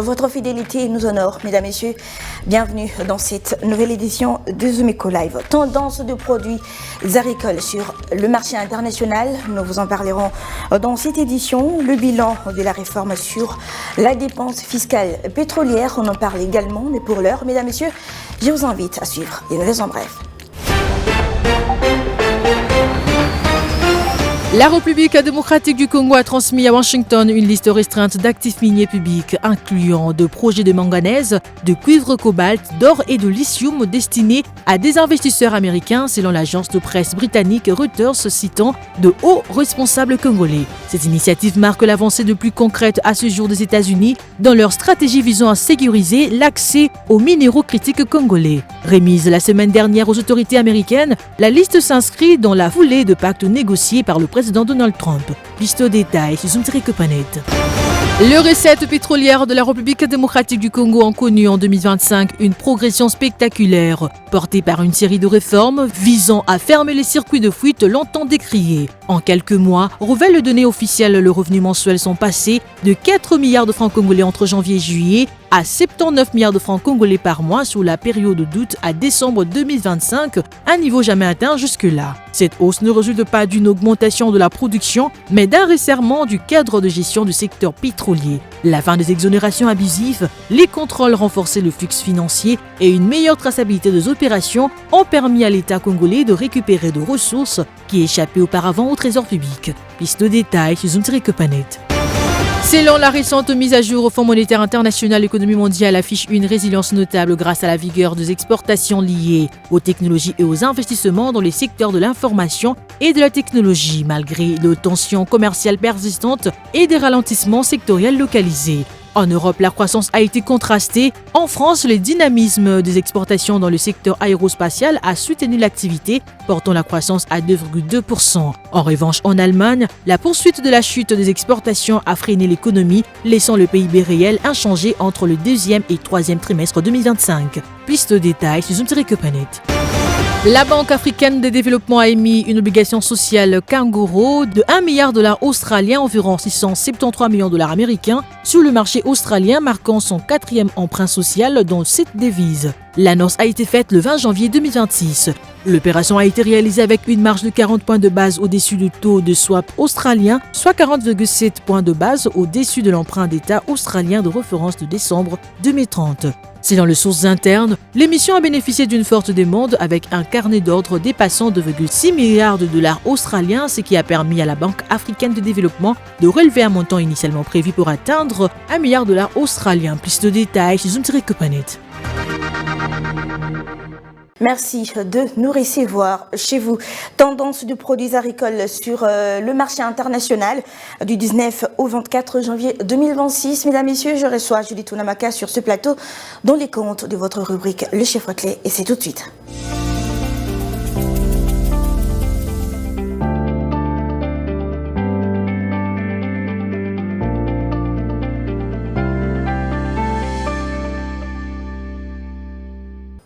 Votre fidélité nous honore, mesdames, messieurs. Bienvenue dans cette nouvelle édition de Zoom Eco Live. Tendance de produits agricoles sur le marché international. Nous vous en parlerons dans cette édition. Le bilan de la réforme sur la dépense fiscale pétrolière. On en parle également, mais pour l'heure, mesdames, messieurs, je vous invite à suivre les nouvelles en bref. La République démocratique du Congo a transmis à Washington une liste restreinte d'actifs miniers publics, incluant de projets de manganèse, de cuivre cobalt, d'or et de lithium destinés à des investisseurs américains, selon l'agence de presse britannique Reuters, citant de hauts responsables congolais. Cette initiative marque l'avancée de plus concrète à ce jour des États-Unis dans leur stratégie visant à sécuriser l'accès aux minéraux critiques congolais. Remise la semaine dernière aux autorités américaines, la liste s'inscrit dans la foulée de pactes négociés par le président Donald Trump. Liste aux détails sur Zoom-Planète. Les recettes pétrolières de la République démocratique du Congo ont connu en 2025 une progression spectaculaire, portée par une série de réformes visant à fermer les circuits de fuite longtemps décriés. En quelques mois, révèlent les données officielles, le revenu mensuel sont passés de 4 milliards de francs congolais entre janvier et juillet à 79 milliards de francs congolais par mois sur la période d'août à décembre 2025, un niveau jamais atteint jusque-là. Cette hausse ne résulte pas d'une augmentation de la production, mais d'un resserrement du cadre de gestion du secteur pétrolier. La fin des exonérations abusives, les contrôles renforcés, le flux financier et une meilleure traçabilité des opérations ont permis à l'État congolais de récupérer des ressources qui échappaient auparavant au trésor public. Piste de détail sur Zoom-Planète. Selon la récente mise à jour au Fonds monétaire international, l'économie mondiale affiche une résilience notable grâce à la vigueur des exportations liées aux technologies et aux investissements dans les secteurs de l'information et de la technologie, malgré de tensions commerciales persistantes et des ralentissements sectoriels localisés. En Europe, la croissance a été contrastée. En France, le dynamisme des exportations dans le secteur aérospatial a soutenu l'activité, portant la croissance à 2,2%. En revanche, en Allemagne, la poursuite de la chute des exportations a freiné l'économie, laissant le PIB réel inchangé entre le deuxième et troisième trimestre 2025. Plus de détails sur Zoom-Planète. La Banque africaine de développement a émis une obligation sociale kangourou de 1 milliard de dollars australiens, environ 673 millions de dollars américains, sur le marché australien, marquant son 4e emprunt social dans cette devise. L'annonce a été faite le 20 janvier 2026. L'opération a été réalisée avec une marge de 40 points de base au-dessus du taux de swap australien, soit 40,7 points de base au-dessus de l'emprunt d'État australien de référence de décembre 2030. Selon les sources internes, l'émission a bénéficié d'une forte demande avec un carnet d'ordre dépassant 2,6 milliards de dollars australiens, ce qui a permis à la Banque africaine de développement de relever un montant initialement prévu pour atteindre 1 milliard de dollars australiens. Plus de détails sur Zoom-Planète. Merci de nous recevoir chez vous. Tendance de produits agricoles sur le marché international du 19 au 24 janvier 2026. Mesdames, Messieurs, je reçois Julie Tounamaka sur ce plateau dans les comptes de votre rubrique Le Chiffre Clé, et c'est tout de suite.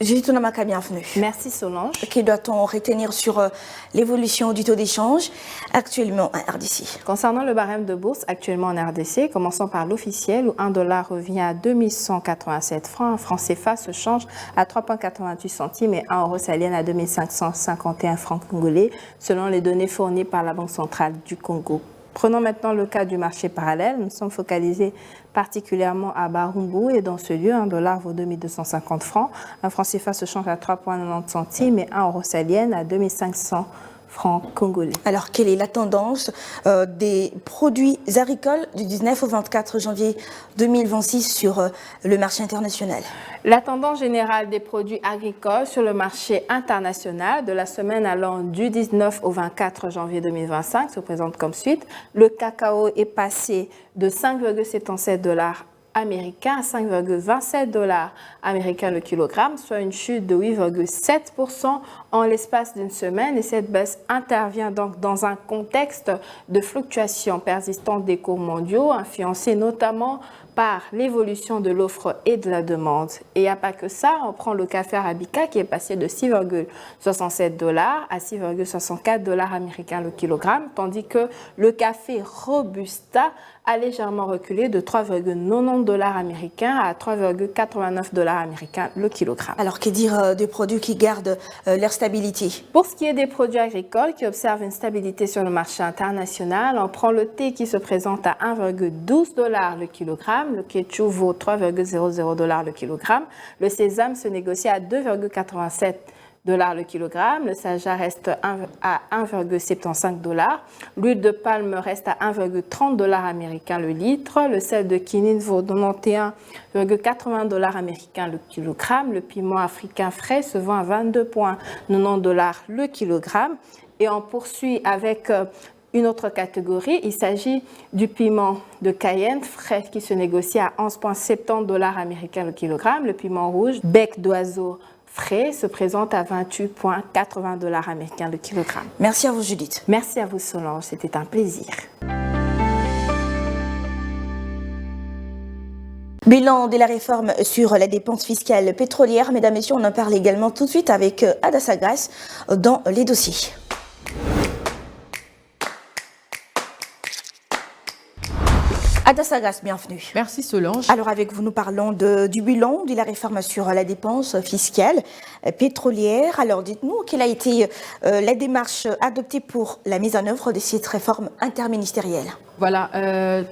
Julie Tounamaka, bienvenue. Merci Solange. Que doit-on retenir sur l'évolution du taux d'échange actuellement en RDC? Concernant le barème de bourse actuellement en RDC, commençons par l'officiel où 1 dollar revient à 2187 francs, un franc CFA se change à 3,88 centimes et 1 euro salienne à 2551 francs congolais selon les données fournies par la Banque centrale du Congo. Prenons maintenant le cas du marché parallèle. Nous sommes focalisés particulièrement à Barumbu et dans ce lieu, 1 dollar vaut 2250 francs. Un franc CFA se change à 3,90 centimes et 1 euro salienne à 2500 francs congolais. Alors, quelle est la tendance des produits agricoles du 19 au 24 janvier 2026 sur le marché international? La tendance générale des produits agricoles sur le marché international de la semaine allant du 19 au 24 janvier 2025 se présente comme suite. Le cacao est passé de 5,77 dollars américain à 5,27 dollars américains le kilogramme, soit une chute de 8,7% en l'espace d'une semaine. Et cette baisse intervient donc dans un contexte de fluctuation persistante des cours mondiaux, influencé notamment par l'évolution de l'offre et de la demande. Et il n'y a pas que ça, on prend le café arabica qui est passé de 6,67 $ à 6,64 $ américains le kilogramme, tandis que le café robusta a légèrement reculé de 3,90 $ américains à 3,89 $ américains le kilogramme. Alors, que dire des produits qui gardent leur stabilité? Pour ce qui est des produits agricoles qui observent une stabilité sur le marché international, on prend le thé qui se présente à 1,12 $ le kilogramme, le ketchup vaut 3,00 $ le kilogramme, le sésame se négocie à 2,87 $ le kilogramme, le saja reste à 1,75 $, l'huile de palme reste à 1,30 $ américain le litre, le sel de quinine vaut 91,80 $ américain le kilogramme, le piment africain frais se vend à 22,90 $ le kilogramme. Et on poursuit avec une autre catégorie, il s'agit du piment de Cayenne frais qui se négocie à 11,70 $ américains le kilogramme, le piment rouge bec d'oiseau frais se présente à 28,80 $ américains le kilogramme. Merci à vous, Judith. Merci à vous, Solange. C'était un plaisir. Bilan de la réforme sur la dépense fiscale pétrolière. Mesdames, Messieurs, on en parle également tout de suite avec Ada Sagras dans les dossiers. Ada Sagras, bienvenue. Merci Solange. Alors avec vous, nous parlons du bilan de la réforme sur la dépense fiscale pétrolière. Alors dites-nous, quelle a été la démarche adoptée pour la mise en œuvre de cette réforme interministérielle? Voilà,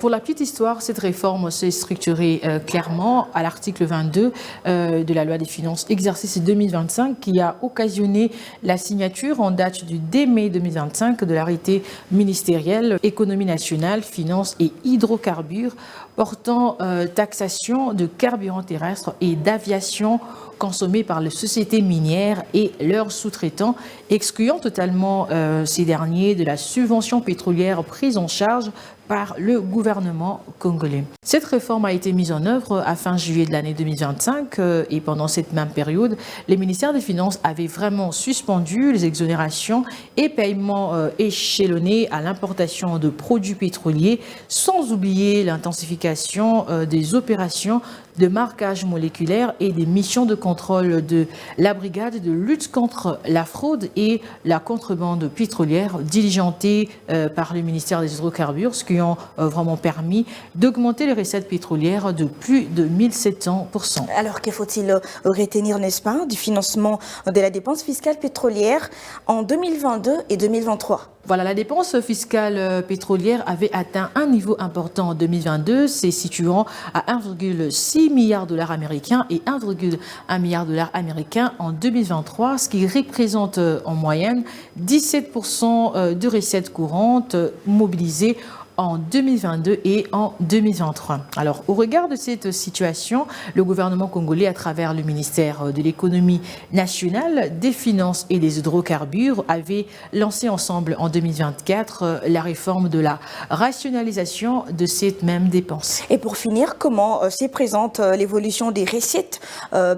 pour la petite histoire, cette réforme s'est structurée clairement à l'article 22 de la loi des finances exercice 2025 qui a occasionné la signature en date du 2 mai 2025 de l'arrêté ministériel Économie nationale, finances et hydrocarbures portant taxation de carburants terrestres et d'aviation consommés par les sociétés minières et leurs sous-traitants, excluant totalement ces derniers de la subvention pétrolière prise en charge par le gouvernement congolais. Cette réforme a été mise en œuvre à fin juillet de l'année 2025 et pendant cette même période, les ministères des Finances avaient vraiment suspendu les exonérations et paiements échelonnés à l'importation de produits pétroliers, sans oublier l'intensification des opérations de marquage moléculaire et des missions de contrôle de la brigade de lutte contre la fraude et la contrebande pétrolière diligentée par le ministère des Hydrocarbures, ce qui ont vraiment permis d'augmenter les recettes pétrolières de plus de 1700%. Alors, que faut-il retenir, n'est-ce pas, du financement de la dépense fiscale pétrolière en 2022 et 2023? Voilà, la dépense fiscale pétrolière avait atteint un niveau important en 2022, c'est situant à 1,6 milliard $ américains et 1,1 milliard $ américains en 2023, ce qui représente en moyenne 17% de recettes courantes mobilisées en 2022 et en 2023. Alors, au regard de cette situation, le gouvernement congolais, à travers le ministère de l'économie nationale, des finances et des hydrocarbures, avait lancé ensemble en 2024 la réforme de la rationalisation de cette même dépense. Et pour finir, comment se présente l'évolution des recettes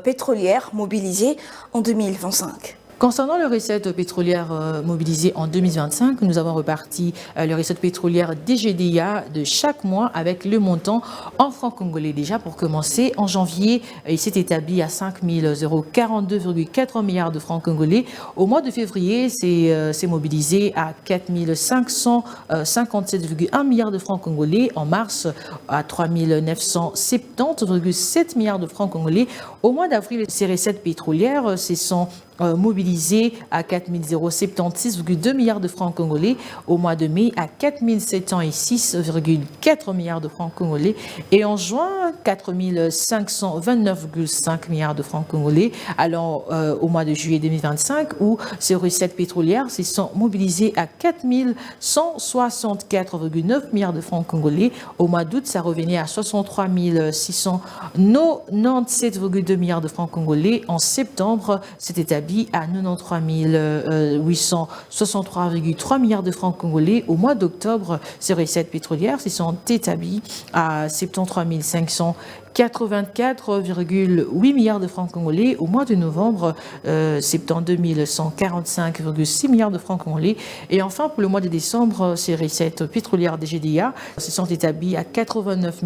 pétrolières mobilisées en 2025? Concernant les recettes pétrolières mobilisées en 2025, nous avons reparti les recettes pétrolières DGDA de chaque mois avec le montant en francs congolais. Déjà, pour commencer, en janvier, il s'est établi à 5 042,4 milliards de francs congolais. Au mois de février, c'est mobilisé à 4 557,1 milliards de francs congolais. En mars, à 3 970,7 milliards de francs congolais. Au mois d'avril, ces recettes pétrolières se sont mobilisés à 4 076,2 milliards de francs congolais, au mois de mai à 4 706,4 milliards de francs congolais et en juin 4 529,5 milliards de francs congolais, allant au mois de juillet 2025 où ces recettes pétrolières se sont mobilisées à 4 164,9 milliards de francs congolais. Au mois d'août, ça revenait à 63 697,2 milliards de francs congolais. En septembre, c'est établi à 93 863,3 milliards de francs congolais. Au mois d'octobre, ces recettes pétrolières se sont établies à 73 84,8 milliards de francs congolais. Au mois de novembre, 72 145,6 milliards de francs congolais. Et enfin, pour le mois de décembre, ces recettes pétrolières des GDA se sont établies à 89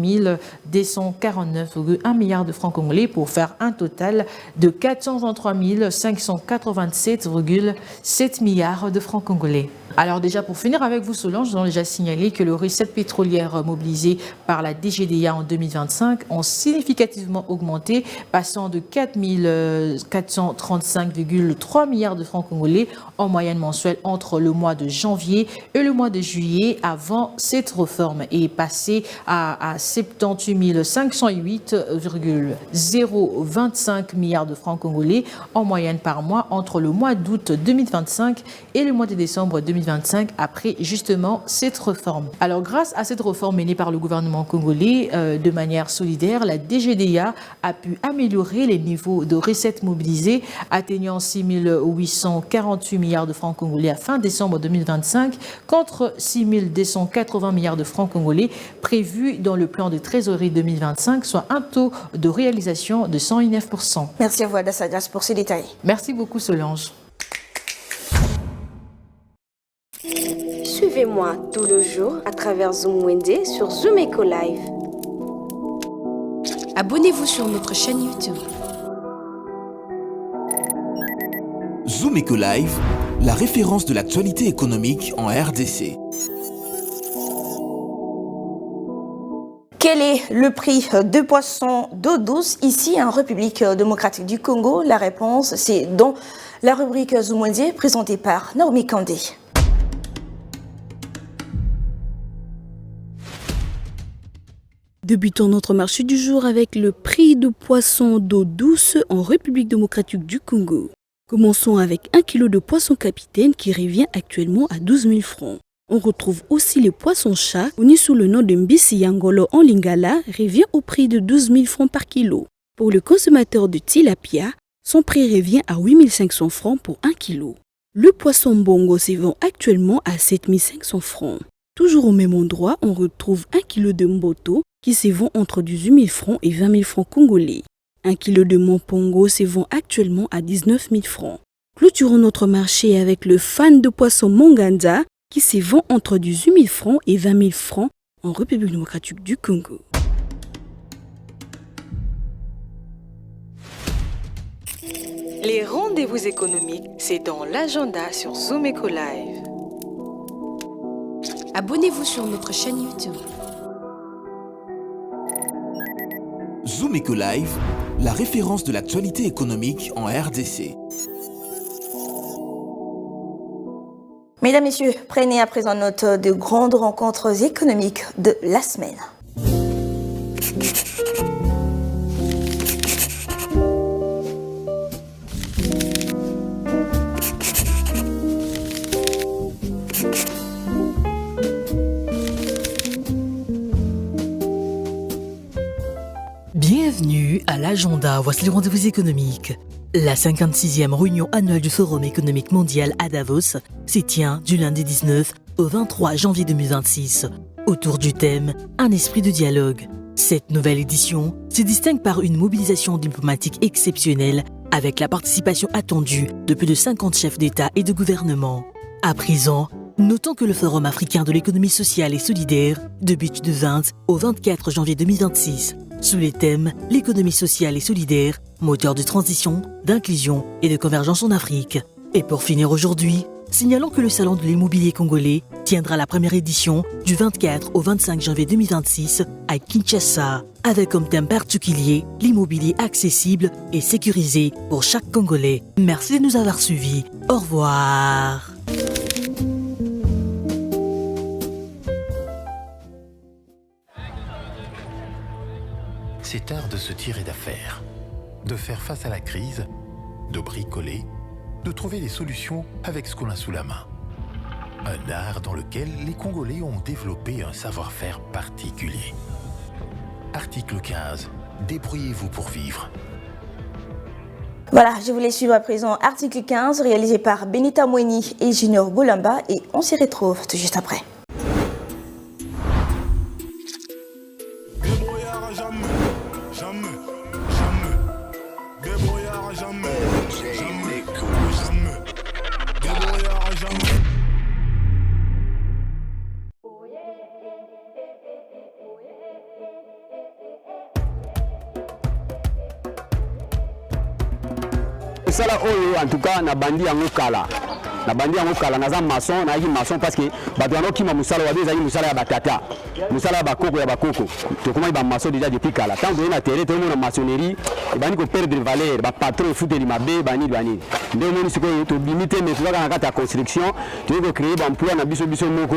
249,1 milliards de francs congolais pour faire un total de 423 587,7 milliards de francs congolais. Alors déjà, pour finir avec vous, Solange, nous avons déjà signalé que les recettes pétrolières mobilisées par la DGDA en 2025 ont significativement augmenté, passant de 4 435,3 milliards de francs congolais en moyenne mensuelle entre le mois de janvier et le mois de juillet avant cette réforme et passé à 78 508,025 milliards de francs congolais en moyenne par mois entre le mois d'août 2025 et le mois de décembre 2025 après justement cette réforme. Alors grâce à cette réforme menée par le gouvernement congolais de manière solidaire, la DGDA a pu améliorer les niveaux de recettes mobilisées atteignant 6 848 milliards de francs congolais à fin décembre 2025 contre 6 280 milliards de francs congolais prévus dans le plan de trésorerie 2025, soit un taux de réalisation de 109%. Merci à vous, Adassa Grace, pour ces détails. Merci beaucoup, Solange. Suivez-moi tout le jour à travers Zoom Wednesday sur Zoom Eco Live. Abonnez-vous sur notre chaîne YouTube. Zoom Eco Live, la référence de l'actualité économique en RDC. Quel est le prix de poisson d'eau douce ici en République démocratique du Congo? La réponse, c'est dans la rubrique Zoom Wednesday présentée par Naomi Kandé. Débutons notre marché du jour avec le prix de poisson d'eau douce en République démocratique du Congo. Commençons avec 1 kg de poisson capitaine qui revient actuellement à 12 000 francs. On retrouve aussi les poissons chats, connus sous le nom de Mbisi Yangolo en Lingala, revient au prix de 12 000 francs par kilo. Pour le consommateur de tilapia, son prix revient à 8 500 francs pour 1 kg. Le poisson bongo se vend actuellement à 7 500 francs. Toujours au même endroit, on retrouve 1 kg de mboto qui se vend entre 18 000 francs et 20 000 francs congolais. 1 kg de mompongo se vend actuellement à 19 000 francs. Clôturons notre marché avec le fan de poisson Monganda qui se vend entre 18 000 francs et 20 000 francs en République démocratique du Congo. Les rendez-vous économiques, c'est dans l'agenda sur Zoom Eco Live. Abonnez-vous sur notre chaîne YouTube. Zoom Eco Live, la référence de l'actualité économique en RDC. Mesdames, Messieurs, prenez à présent note de grandes rencontres économiques de la semaine. Bienvenue à l'agenda, voici le rendez-vous économique. La 56e réunion annuelle du Forum économique mondial à Davos se tient du lundi 19 au 23 janvier 2026, autour du thème « Un esprit de dialogue ». Cette nouvelle édition se distingue par une mobilisation diplomatique exceptionnelle avec la participation attendue de plus de 50 chefs d'État et de gouvernement. À présent, notons que le Forum africain de l'économie sociale et solidaire débute du 20 au 24 janvier 2026 sous les thèmes « L'économie sociale et solidaire, moteur de transition, d'inclusion et de convergence en Afrique ». Et pour finir aujourd'hui, signalons que le Salon de l'immobilier congolais tiendra la première édition du 24 au 25 janvier 2026 à Kinshasa, avec comme thème particulier l'immobilier accessible et sécurisé pour chaque Congolais. Merci de nous avoir suivis. Au revoir. C'est art de se tirer d'affaire, de faire face à la crise, de bricoler, de trouver des solutions avec ce qu'on a sous la main. Un art dans lequel les Congolais ont développé un savoir-faire particulier. Article 15. Débrouillez-vous pour vivre. Voilà, je voulais suivre à présent article 15 réalisé par Benita Mweni et Junior Boulamba et on s'y retrouve tout juste après. musala oyo en tout cas na bandi yango kala. Na bandi yango kala naza maçon, na yi maçon parce que bato wana kima musala wa bezali musala ya batata. Musala ya bakoko ya bakoko. To comment ba maçon déjà depuis kala. Tant que na terre to na maçonnerie, e bani ko perdre valeur, ba patron foute li mabe bani bani. Nde moni siko to limiter mais to na kata construction, to ko créer ba emploi na biso moko.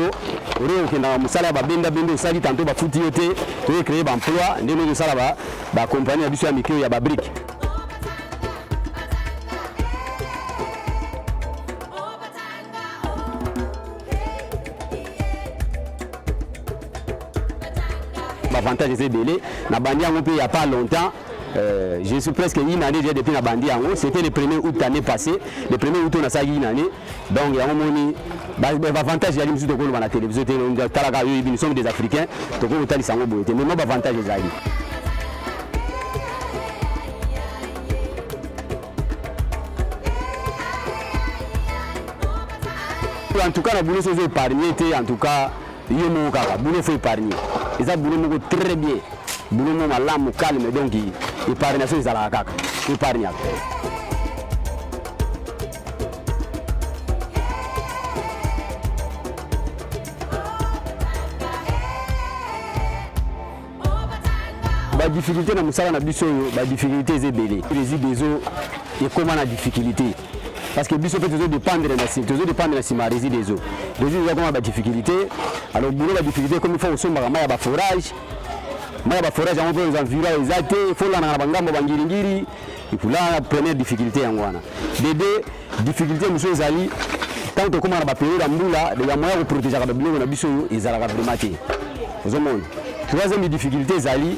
Ore ko na musala ya ba benda bendo sali tanto ba futi yote, to créer ba emploi, nde moni musala ba compagnie ya biso ya mikro ya ba brique. Avantage c'est belé na bandi yango il y a pas longtemps je suis presque une année déjà depuis na bandi yango c'était le 1er août l'année passée le 1er août on a ça une année donc yango moni avantage ya limusu to ko na télévision te talaka yo nous sommes des africains to ko tali sango boyete mais non avantage ezali en tout cas la boulot c'est épargné en tout cas yo mo kaka boulot faut épargner et ça boulot mo très bien boulot mo malamu calme donc épargnation ezala kaka épargne ba difficulté na musala na biso yo ba difficulté ezebele réside des eaux et comment la difficulté parce que biso peut dépendre de la cima réside des eaux réside des eaux comme ba difficulté alors boulot ba difficulté comme il faut somba ma ya ba forage on peut les environ exacté il faut la na bangambo bangiringiri et pour la première difficulté en wana bébé difficulté monsieur ezali tant que comme na ba période mbula de ya moya ko protéger ba biloko na biso ezala vraiment te ozomona troisième difficulté ezali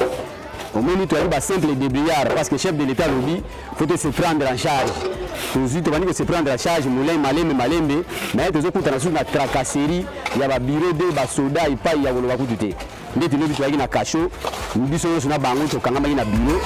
au moins tu as un simple débrouillard parce que chef de l'état lobby faut se prendre en charge toujours tu vas dire se prendre en charge moulin malembe mais tu as kutana sur la tracasserie il y a ba bureau de ba soda et pas il y a woloba kutute ndeti lobby tu as na cacho biso yo na bango to kangama na bureau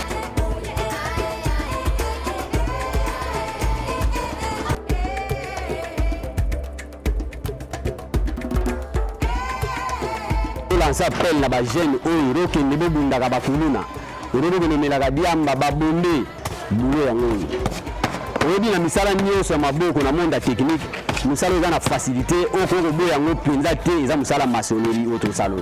ça appelle la jeune oyo ke ndebe bundaka bakuluna oyo ke nemelaka diamba babonde bulo yango oyebi na misala nyonso ya maboko na monde technique misala eza na facilité okoko boya yango penza te eza misala maçonnerie autre salon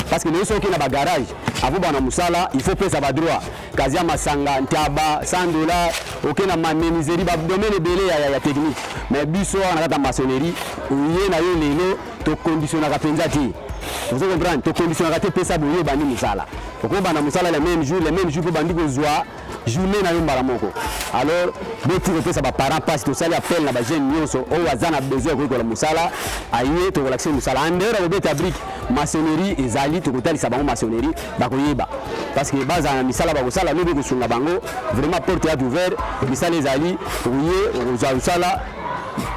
parce que nous sommes na ba garage avant bana musala il faut pesa ba droit kazia masanga ntaba $100 okena manémiserie ba domaine belé ya technique mais biso na kata maçonnerie oye na yo lelo to conditionnaka penza te. Vous comprenez, tu conditions à pesa boye bani musala. Pourquoi bana musala le même jour pour bandi ko zoa journée na yomba la moko. Alors, beti ko pesa ba parents passe to sali appel na ba jeune nyonso o wazana besoin ko la musala aye to relaxer musala andera ko beta brique maçonnerie ezali to kotali sa bango maçonnerie ba ko yeba. Parce que baza na misala ba ko sala lobe ko sunga bango vraiment porte est ouverte misala ezali oye o sala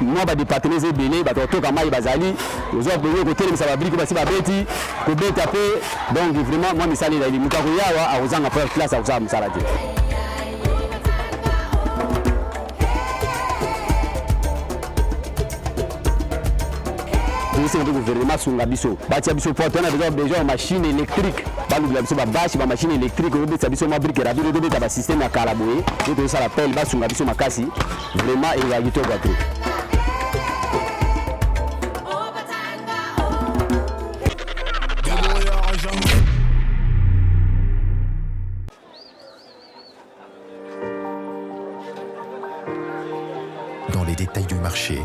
moi ba département ebele ba toka mai bazali ozo boye ko tele misala brique basi ba beti ko beta pe donc vraiment moi misala ezali mutako yawa a ozanga pour classe a ozanga misala te. C'est le gouvernement sur la biso. Batia biso porte on a besoin de machine électrique. Balu biso ba bâche ba machine électrique on bet biso ma brique radio de bet ba système ya kalaboye. Et ça l'appelle ba sur la biso makasi. Vraiment il va gito gâteau. Dans les détails du marché,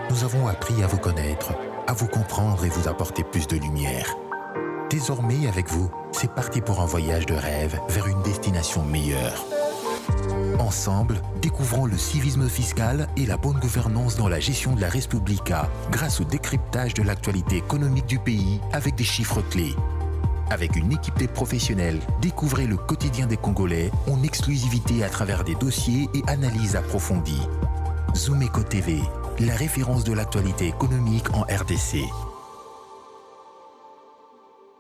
nous avons appris à vous connaître, à vous comprendre et vous apporter plus de lumière. Désormais, avec vous, c'est parti pour un voyage de rêve vers une destination meilleure. Ensemble, découvrons le civisme fiscal et la bonne gouvernance dans la gestion de la Respublica grâce au décryptage de l'actualité économique du pays avec des chiffres clés. Avec une équipe de professionnels, découvrez le quotidien des Congolais en exclusivité à travers des dossiers et analyses approfondies. Zoomeco TV, la référence de l'actualité économique en RDC.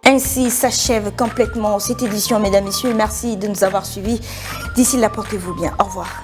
Ainsi s'achève complètement cette édition, mesdames, messieurs. Merci de nous avoir suivis. D'ici là, portez-vous bien. Au revoir.